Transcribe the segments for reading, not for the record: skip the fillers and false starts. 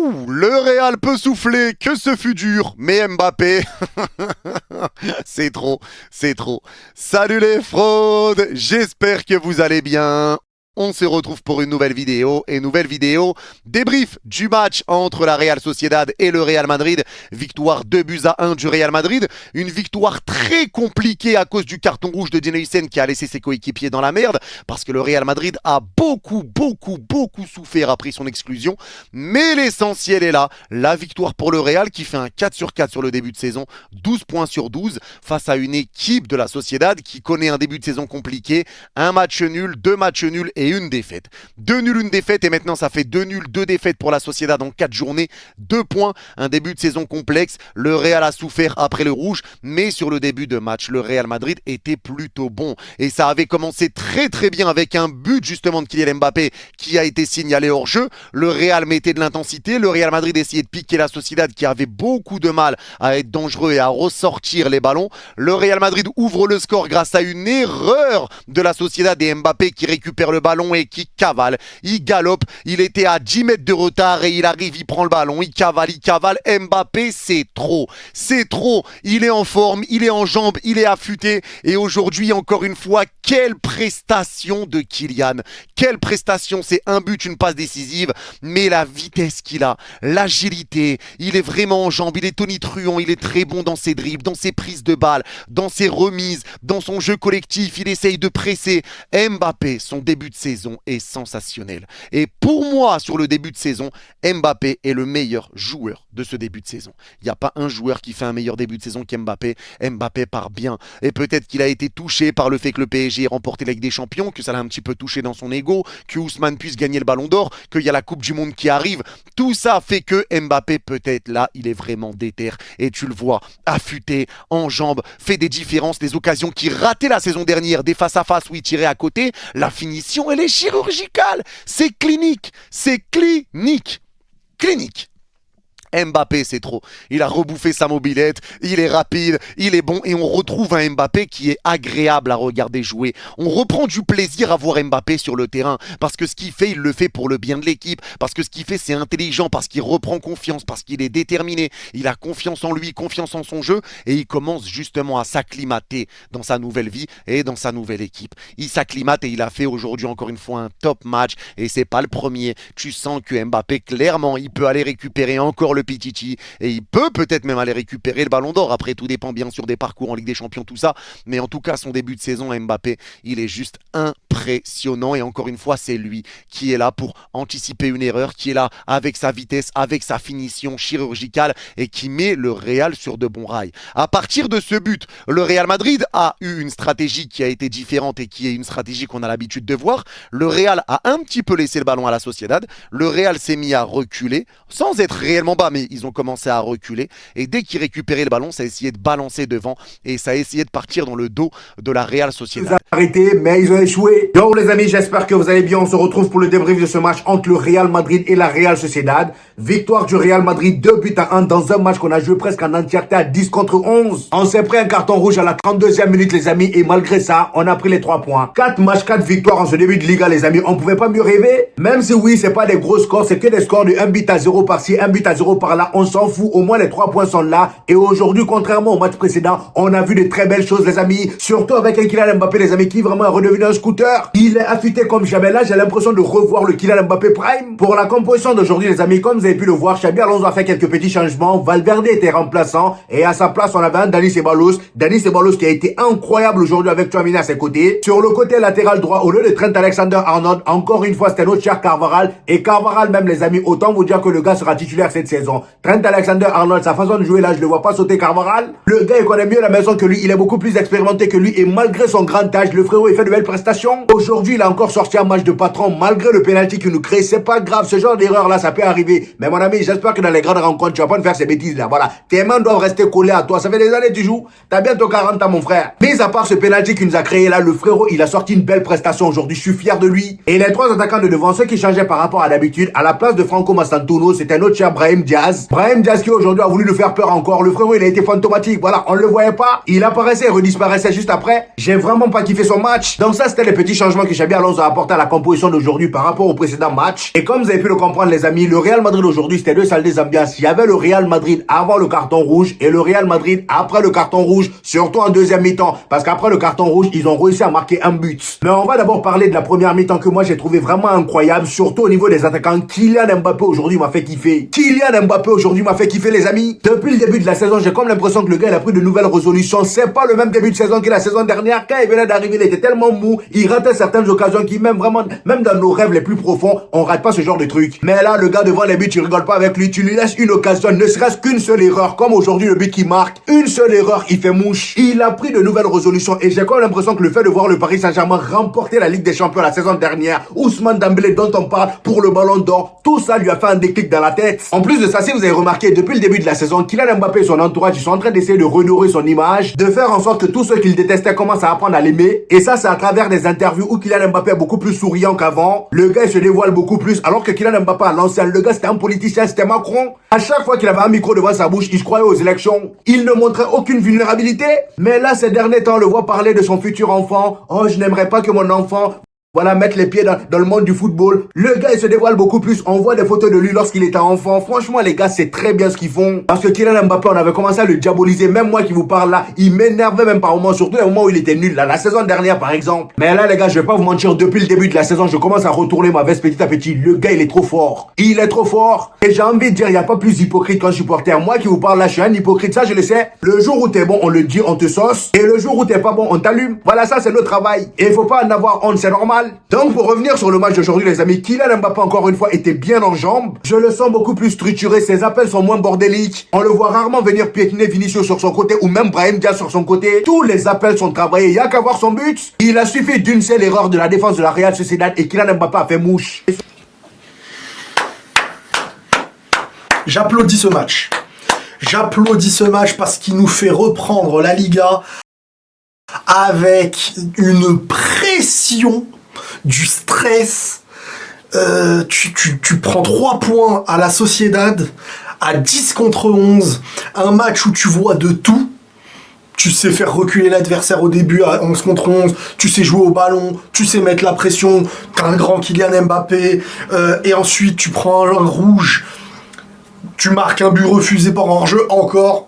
Le Real peut souffler, que ce fut dur, mais Mbappé, c'est trop, c'est trop. Salut les fraudes, j'espère que vous allez bien. On se retrouve pour une nouvelle vidéo, débrief du match entre la Real Sociedad et le Real Madrid. Victoire 2-1 du Real Madrid, une victoire très compliquée à cause du carton rouge de Dino Hussein qui a laissé ses coéquipiers dans la merde, parce que le Real Madrid a beaucoup souffert après son exclusion, mais l'essentiel est là, la victoire pour le Real qui fait un 4 sur 4 sur le début de saison, 12 points sur 12, face à une équipe de la Sociedad qui connaît un début de saison compliqué, un match nul, 2 matchs nuls et une défaite. 2 nuls, une défaite et maintenant ça fait 2 nuls, 2 défaites pour la Sociedad en 4 journées, 2 points, un début de saison complexe. Le Real a souffert après le rouge, mais sur le début de match, le Real Madrid était plutôt bon et ça avait commencé très bien avec un but justement de Kylian Mbappé qui a été signalé hors jeu. Le Real mettait de l'intensité, le Real Madrid essayait de piquer la Sociedad qui avait beaucoup de mal à être dangereux et à ressortir les ballons. Le Real Madrid ouvre le score grâce à une erreur de la Sociedad et Mbappé qui récupère le ballon et qui cavale, il galope, il était à 10 mètres de retard et il arrive, il prend le ballon, il cavale, Mbappé c'est trop, il est en forme, il est en jambes, il est affûté et aujourd'hui encore une fois, quelle prestation de Kylian, quelle prestation, c'est un but, une passe décisive, mais la vitesse qu'il a, l'agilité, il est vraiment en jambes, il est tonitruant, il est très bon dans ses dribbles, dans ses prises de balles, dans ses remises, dans son jeu collectif, il essaye de presser. Mbappé, son début de saison est sensationnel. Et pour moi, sur le début de saison, Mbappé est le meilleur joueur de ce début de saison. Il n'y a pas un joueur qui fait un meilleur début de saison qu'Mbappé. Mbappé part bien. Et peut-être qu'il a été touché par le fait que le PSG ait remporté la Ligue des Champions, que ça l'a un petit peu touché dans son ego, que Ousmane puisse gagner le Ballon d'Or, qu'il y a la Coupe du Monde qui arrive. Tout ça fait que Mbappé, peut-être là, il est vraiment déter. Et tu le vois, affûté, en jambes, fait des différences, des occasions qu'il ratait la saison dernière, des face-à-face où il tirait à côté. La finition, elle est chirurgicale. C'est clinique. Mbappé, c'est trop. Il a rebouffé sa mobilette, il est rapide, il est bon et on retrouve un Mbappé qui est agréable à regarder jouer. On reprend du plaisir à voir Mbappé sur le terrain parce que ce qu'il fait, il le fait pour le bien de l'équipe, parce que ce qu'il fait, c'est intelligent, parce qu'il reprend confiance, parce qu'il est déterminé, il a confiance en lui, confiance en son jeu et il commence justement à s'acclimater dans sa nouvelle vie et dans sa nouvelle équipe. Il s'acclimate et il a fait aujourd'hui encore une fois un top match et c'est pas le premier. Tu sens que Mbappé, clairement, il peut aller récupérer encore le Pichichi et il peut peut-être même aller récupérer le Ballon d'Or. Après, tout dépend bien sûr des parcours en Ligue des Champions, tout ça. Mais en tout cas, son début de saison à Mbappé, il est juste impressionnant. Et encore une fois, c'est lui qui est là pour anticiper une erreur, qui est là avec sa vitesse, avec sa finition chirurgicale et qui met le Real sur de bons rails. À partir de ce but, le Real Madrid a eu une stratégie qui a été différente et qui est une stratégie qu'on a l'habitude de voir. Le Real a un petit peu laissé le ballon à la Sociedad. Le Real s'est mis à reculer sans être réellement bas, mais ils ont commencé à reculer et dès qu'ils récupéraient le ballon, ça a essayé de balancer devant et ça a essayé de partir dans le dos de la Real Sociedad. Arrêté, mais ils ont échoué. Donc les amis, j'espère que vous allez bien. On se retrouve pour le débrief de ce match entre le Real Madrid et la Real Sociedad. Victoire du Real Madrid 2-1 dans un match qu'on a joué presque en entièreté à 10 contre 11. On s'est pris un carton rouge à la 32e minute les amis et malgré ça, on a pris les 3 points. 4 matchs, 4 victoires en ce début de Liga les amis. On pouvait pas mieux rêver. Même si oui, c'est pas des gros scores, c'est que des scores de 1-0 par-ci, 1-0 par-là. On s'en fout, au moins les 3 points sont là. Et aujourd'hui, contrairement au match précédent, on a vu de très belles choses les amis. Surtout avec un Kylian Mbappé les amis qui vraiment est redevenu un scooter. Il est affûté comme jamais là, j'ai l'impression de revoir le Kylian Mbappé Prime. Pour la composition d'aujourd'hui les amis, comme vous avez pu le voir, Xabi Alonso a fait quelques petits changements. Valverde était remplaçant et à sa place on avait un Dani Ceballos. Dani Ceballos qui a été incroyable aujourd'hui avec Tchouaméni à ses côtés. Sur le côté latéral droit, au lieu de Trent Alexander-Arnold, encore une fois c'était notre cher Carvajal. Et Carvajal même les amis, autant vous dire que le gars sera titulaire cette saison. Trent Alexander-Arnold, sa façon de jouer là, je le vois pas sauter Carvajal. Le gars il connaît mieux la maison que lui, il est beaucoup plus expérimenté que lui et malgré son grand âge, le frérot il fait de belles prestations. Aujourd'hui il a encore sorti un match de patron malgré le pénalty qu'il nous crée. C'est pas grave, ce genre d'erreur là ça peut arriver. Mais mon ami, j'espère que dans les grandes rencontres tu vas pas me faire ces bêtises là. Voilà, tes mains doivent rester collées à toi. Ça fait des années que tu joues, t'as bientôt 40 ans mon frère. Mais à part ce pénalty qu'il nous a créé là, le frérot il a sorti une belle prestation aujourd'hui. Je suis fier de lui. Et les 3 attaquants de devant, ceux qui changeaient par rapport à d'habitude, à la place de Franco Mastantuono, c'était notre cher Brahim Diaz. Diaz. Brahim Diaz qui aujourd'hui a voulu nous faire peur encore. Le frérot, il a été fantomatique. Voilà, on le voyait pas. Il apparaissait et redisparaissait juste après. J'ai vraiment pas kiffé son match. Donc ça, c'était les petits changements que Xabi Alonso a apporté à la composition d'aujourd'hui par rapport au précédent match. Et comme vous avez pu le comprendre, les amis, le Real Madrid aujourd'hui, c'était deux salles des ambiances. Il y avait le Real Madrid avant le carton rouge et le Real Madrid après le carton rouge, surtout en deuxième mi-temps. Parce qu'après le carton rouge, ils ont réussi à marquer un but. Mais on va d'abord parler de la première mi-temps que moi j'ai trouvé vraiment incroyable, surtout au niveau des attaquants. Kylian Mbappé aujourd'hui m'a fait kiffer. Kylian Mbappé aujourd'hui m'a fait kiffer, les amis. Depuis le début de la saison, j'ai comme l'impression que le gars il a pris de nouvelles résolutions. C'est pas le même début de saison que la saison dernière. Quand il venait d'arriver, il était tellement mou, il ratait certaines occasions qui même dans nos rêves les plus profonds, on rate pas ce genre de truc. Mais là, le gars devant les buts, tu rigoles pas avec lui, tu lui laisses une occasion, ne serait-ce qu'une seule erreur, comme aujourd'hui le but qu'il marque, une seule erreur, il fait mouche. Il a pris de nouvelles résolutions et j'ai comme l'impression que le fait de voir le Paris Saint-Germain remporter la Ligue des Champions la saison dernière, Ousmane Dembélé dont on parle pour le Ballon d'Or, tout ça lui a fait un déclic dans la tête. En plus de ça, si vous avez remarqué, depuis le début de la saison, Kylian Mbappé et son entourage, ils sont en train d'essayer de renourrir son image, de faire en sorte que tous ceux qu'il détestait commencent à apprendre à l'aimer. Et ça, c'est à travers des interviews où Kylian Mbappé est beaucoup plus souriant qu'avant. Le gars, il se dévoile beaucoup plus, alors que Kylian Mbappé à l'ancien, le gars, c'était un politicien, c'était Macron. À chaque fois qu'il avait un micro devant sa bouche, il se croyait aux élections. Il ne montrait aucune vulnérabilité. Mais là, ces derniers temps, on le voit parler de son futur enfant. Oh, je n'aimerais pas que mon enfant... Voilà, mettre les pieds dans le monde du football. Le gars, il se dévoile beaucoup plus. On voit des photos de lui lorsqu'il était enfant. Franchement, les gars, c'est très bien ce qu'ils font. Parce que Kylian Mbappé, on avait commencé à le diaboliser. Même moi qui vous parle là, il m'énervait même par moments. Surtout les moments où il était nul. Là, la saison dernière, par exemple. Mais là, les gars, je vais pas vous mentir. Depuis le début de la saison, je commence à retourner ma veste petit à petit. Le gars, il est trop fort. Il est trop fort. Et j'ai envie de dire, il n'y a pas plus hypocrite qu'un supporter. Moi qui vous parle là, je suis un hypocrite. Ça, je le sais. Le jour où t'es bon, on le dit, on te sauce. Et le jour où t'es pas bon, on t'allume. Voilà, ça, c'est le travail. Et il faut pas en avoir honte, c'est normal. Donc, pour revenir sur le match d'aujourd'hui, les amis, Kylian Mbappé, encore une fois, était bien en jambes. Je le sens beaucoup plus structuré. Ses appels sont moins bordéliques. On le voit rarement venir piétiner Vinicius sur son côté ou même Brahim Diaz sur son côté. Tous les appels sont travaillés. Il n'y a qu'à voir son but. Il a suffi d'une seule erreur de la défense de la Real Sociedad et Kylian Mbappé a fait mouche. J'applaudis ce match. J'applaudis ce match parce qu'il nous fait reprendre la Liga avec une pression, du stress. Tu prends 3 points à la Sociedad, à 10 contre 11, un match où tu vois de tout. Tu sais faire reculer l'adversaire au début à 11 contre 11, tu sais jouer au ballon, tu sais mettre la pression, t'as un grand Kylian Mbappé, et ensuite tu prends un rouge, tu marques un but refusé par hors-jeu encore,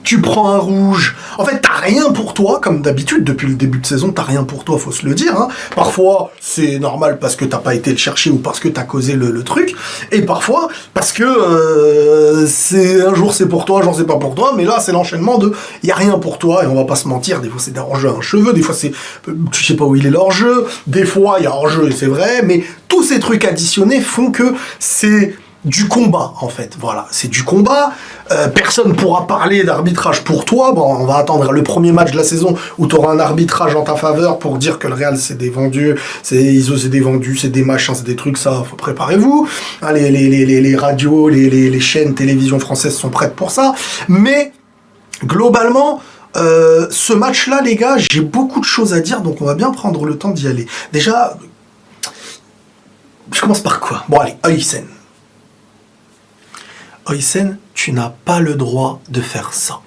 tu prends un rouge. En fait, t'as rien pour toi, comme d'habitude, depuis le début de saison, t'as rien pour toi, faut se le dire. Hein. Parfois, c'est normal parce que t'as pas été le chercher ou parce que t'as causé le truc. Et parfois, parce que c'est un jour c'est pour toi, un jour c'est pas pour toi. Mais là, c'est l'enchaînement de y a rien pour toi. Et on va pas se mentir, des fois c'est des hors-jeu à un cheveu, des fois c'est... Tu sais pas où il est l'hors-jeu, des fois il y a hors-jeu et c'est vrai. Mais tous ces trucs additionnés font que c'est... du combat en fait, voilà, c'est du combat. Personne pourra parler d'arbitrage pour toi. Bon, on va attendre le premier match de la saison où tu auras un arbitrage en ta faveur pour dire que le Real c'est des vendus, c'est ISO, c'est des vendus, c'est des machins, c'est des trucs, ça, faut préparez-vous. Hein, les radios, les chaînes télévision françaises sont prêtes pour ça. Mais globalement, ce match-là, les gars, j'ai beaucoup de choses à dire, donc on va bien prendre le temps d'y aller. Déjà, je commence par quoi? Bon allez, Huysen. Huysen, tu n'as pas le droit de faire ça.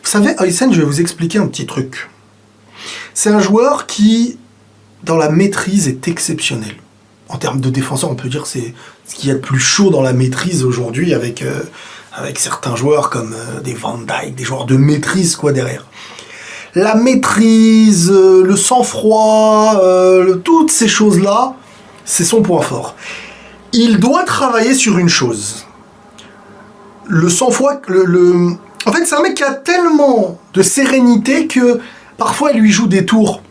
Vous savez, Huysen, je vais vous expliquer un petit truc. C'est un joueur qui, dans la maîtrise, est exceptionnel. En termes de défenseur, on peut dire que c'est ce qu'il y a de plus chaud dans la maîtrise aujourd'hui avec certains joueurs comme des Van Dijk, des joueurs de maîtrise quoi derrière. La maîtrise, le sang-froid, toutes ces choses-là, c'est son point fort. Il doit travailler sur une chose. Le sang-froid, en fait, c'est un mec qui a tellement de sérénité que parfois il lui joue des tours.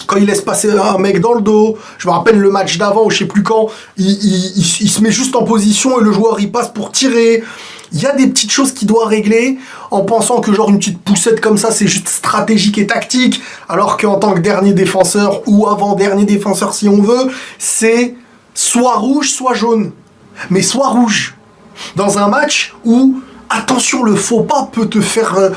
Quand il laisse passer un mec dans le dos, je me rappelle le match d'avant ou je sais plus quand, il se met juste en position et le joueur il passe pour tirer. Il y a des petites choses qu'il doit régler en pensant que genre une petite poussette comme ça c'est juste stratégique et tactique, alors qu'en tant que dernier défenseur ou avant-dernier défenseur si on veut, c'est soit rouge, soit jaune. Mais soit rouge. Dans un match où, attention, le faux pas peut te faire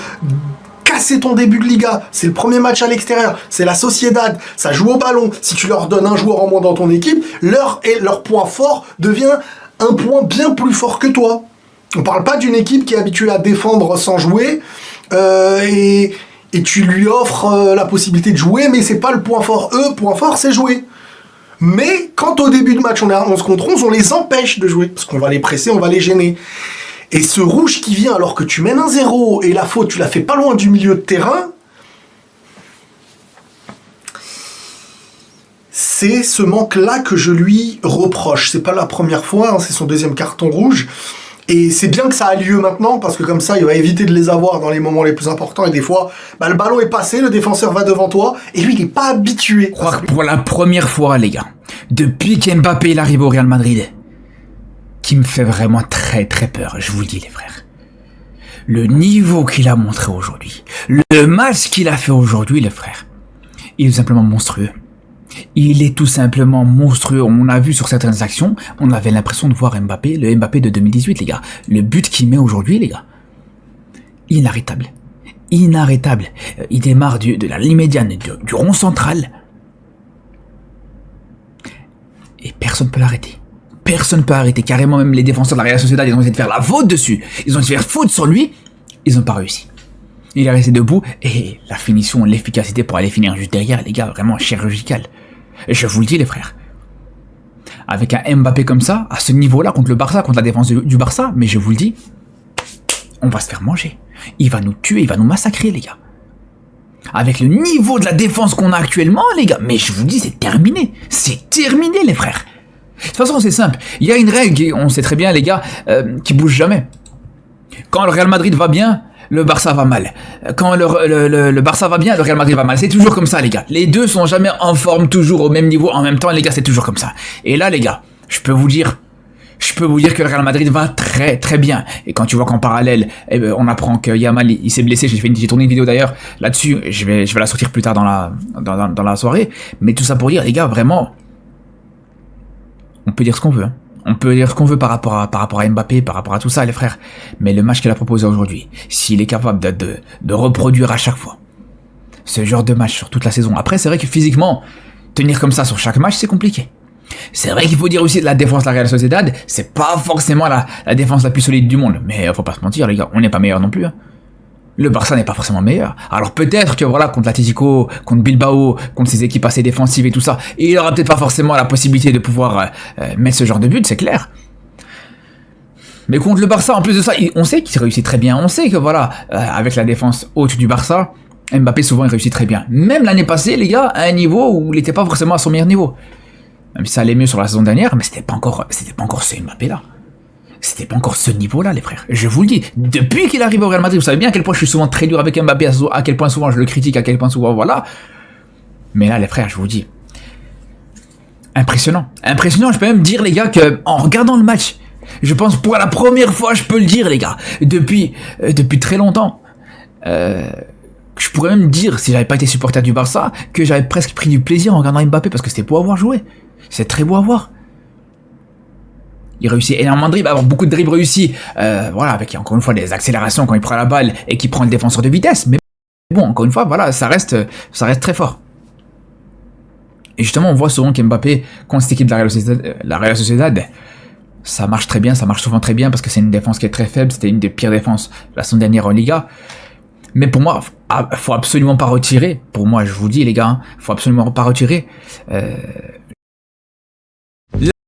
casser ton début de Liga. C'est le premier match à l'extérieur. C'est la Sociedad. Ça joue au ballon. Si tu leur donnes un joueur en moins dans ton équipe, leur point fort devient un point bien plus fort que toi. On parle pas d'une équipe qui est habituée à défendre sans jouer, et tu lui offres la possibilité de jouer, mais c'est pas le point fort. Eux, point fort, c'est jouer. Mais quand au début de match on est à 11 contre 11, on les empêche de jouer, parce qu'on va les presser, on va les gêner. Et ce rouge qui vient alors que tu mènes 1-0 et la faute, tu la fais pas loin du milieu de terrain, c'est ce manque-là que je lui reproche. C'est pas la première fois, hein, c'est son deuxième carton rouge. Et c'est bien que ça a lieu maintenant, parce que comme ça, il va éviter de les avoir dans les moments les plus importants. Et des fois, le ballon est passé, le défenseur va devant toi, et lui, il est pas habitué. Croire pour la première fois, les gars, depuis qu'Mbappé il arrive au Real Madrid, qui me fait vraiment très très peur, je vous le dis les frères. Le niveau qu'il a montré aujourd'hui, le match qu'il a fait aujourd'hui, les frères, il est simplement monstrueux. Il est tout simplement monstrueux. On a vu sur certaines actions, on avait l'impression de voir Mbappé, le Mbappé de 2018, les gars. Le but qu'il met aujourd'hui, les gars, inarrêtable. Inarrêtable. Il démarre de la ligne médiane, du rond central. Et personne ne peut l'arrêter. Personne ne peut arrêter. Carrément, même les défenseurs de la Real Sociedad, ils ont essayé de faire la faute dessus. Ils ont essayé de faire faute sur lui. Ils n'ont pas réussi. Il est resté debout et la finition, l'efficacité pour aller finir juste derrière, les gars, vraiment chirurgical. Et je vous le dis, les frères. Avec un Mbappé comme ça, à ce niveau-là, contre le Barça, contre la défense du Barça, mais je vous le dis, on va se faire manger. Il va nous tuer, il va nous massacrer, les gars. Avec le niveau de la défense qu'on a actuellement, les gars, mais je vous dis, c'est terminé. C'est terminé, les frères. De toute façon, c'est simple. Il y a une règle, on sait très bien, les gars, qui bouge jamais. Quand le Real Madrid va bien, le Barça va mal. Quand le Barça va bien, le Real Madrid va mal. C'est toujours comme ça, les gars. Les deux sont jamais en forme, toujours au même niveau. En même temps, les gars, c'est toujours comme ça. Et là, les gars, je peux vous dire que le Real Madrid va très très bien. Et quand tu vois qu'en parallèle, on apprend que Yamal il s'est blessé, j'ai tourné une vidéo d'ailleurs là-dessus. Je vais la sortir plus tard dans la soirée. Mais tout ça pour dire, les gars, vraiment, on peut dire ce qu'on veut. Hein. On peut dire ce qu'on veut par rapport à Mbappé, par rapport à tout ça, les frères. Mais le match qu'il a proposé aujourd'hui, s'il est capable de reproduire à chaque fois ce genre de match sur toute la saison. Après, c'est vrai que physiquement, tenir comme ça sur chaque match, c'est compliqué. C'est vrai qu'il faut dire aussi de la défense de la Real Sociedad, c'est pas forcément la défense la plus solide du monde. Mais faut pas se mentir, les gars, on n'est pas meilleur non plus. Hein. Le Barça n'est pas forcément meilleur. Alors peut-être que voilà, contre l'Atlético, contre Bilbao, contre ces équipes assez défensives et tout ça, il aura peut-être pas forcément la possibilité de pouvoir mettre ce genre de but, c'est clair. Mais contre le Barça, en plus de ça, on sait qu'il réussit très bien. On sait que voilà, avec la défense haute du Barça, Mbappé souvent il réussit très bien. Même l'année passée, les gars, à un niveau où il n'était pas forcément à son meilleur niveau. Même si ça allait mieux sur la saison dernière, mais c'était pas encore ce Mbappé là. C'était pas encore ce niveau-là, les frères. Je vous le dis, depuis qu'il arrive au Real Madrid, vous savez bien à quel point je suis souvent très dur avec Mbappé, à quel point souvent je le critique, à quel point souvent, voilà. Mais là, les frères, je vous dis, impressionnant. Impressionnant, je peux même dire, les gars, que en regardant le match, je pense pour la première fois, je peux le dire, les gars, depuis très longtemps, je pourrais même dire, si j'avais pas été supporter du Barça, que j'avais presque pris du plaisir en regardant Mbappé, parce que c'était beau à voir jouer. C'est très beau à voir. Il réussit énormément de dribbles, avoir beaucoup de dribbles réussis, voilà, avec encore une fois des accélérations quand il prend la balle et qu'il prend le défenseur de vitesse. Mais bon, encore une fois, voilà, ça reste très fort. Et justement, on voit souvent qu'Mbappé, contre cette équipe de la Real Sociedad, ça marche très bien, ça marche souvent très bien parce que c'est une défense qui est très faible. C'était une des pires défenses la saison dernière en Liga. Mais pour moi, faut absolument pas retirer. Pour moi, je vous dis, les gars, faut absolument pas retirer